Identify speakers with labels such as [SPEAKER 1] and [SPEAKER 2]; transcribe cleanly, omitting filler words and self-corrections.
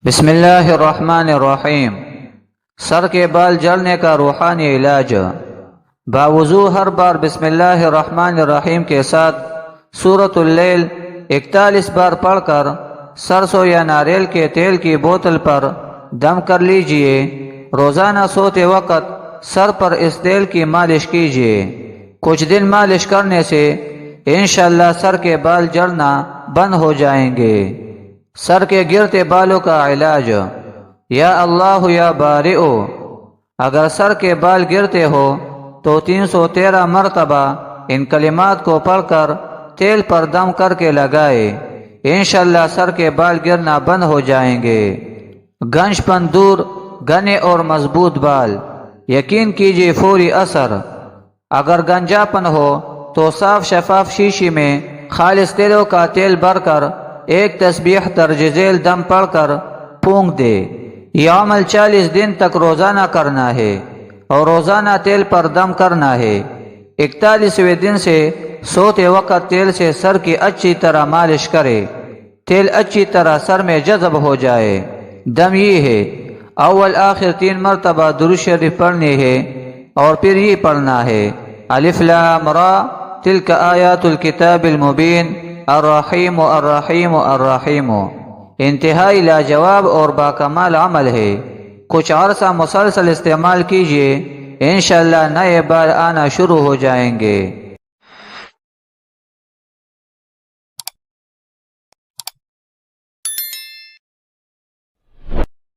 [SPEAKER 1] بسم اللہ الرحمن الرحیم۔ سر کے بال جلنے کا روحانی علاج۔ باوضو ہر بار بسم اللہ الرحمن الرحیم کے ساتھ سورۃ اللیل 41 بار پڑھ کر سرسوں یا ناریل کے تیل کی بوتل پر دم کر لیجئے۔ روزانہ سوتے وقت سر پر اس تیل کی مالش کیجئے۔ کچھ دن مالش کرنے سے انشاءاللہ سر کے بال جلنا بند ہو جائیں گے۔ سر کے گرتے بالوں کا علاج۔ یا اللہ یا بارئو، اگر سر کے بال گرتے ہو تو 313 مرتبہ ان کلمات کو پڑھ کر تیل پر دم کر کے لگائے، انشاءاللہ سر کے بال گرنا بند ہو جائیں گے۔ گنج پن دور، گھنے اور مضبوط بال۔ یقین کیجئے فوری اثر۔ اگر گنجاپن ہو تو صاف شفاف شیشی میں خالص تیلوں کا تیل بھر کر ایک تسبیح درج ذیل دم پڑھ کر پھونک دے۔ یہ عمل 40 دن تک روزانہ کرنا ہے اور روزانہ تیل پر دم کرنا ہے۔ 41ویں دن سے سوتے وقت تیل سے سر کی اچھی طرح مالش کرے۔ تیل اچھی طرح سر میں جذب ہو جائے۔ دم یہ ہے، اول آخر 3 مرتبہ درود شریف پڑھنی ہے اور پھر یہ پڑھنا ہے: الف لام را تلک آیات الکتاب المبین الرحیم الرحیم الرحیم۔ انتہائی لاجواب اور باکمال عمل ہے۔ کچھ عرصہ مسلسل استعمال کیجئے، انشاءاللہ نئے بال آنا شروع ہو جائیں گے۔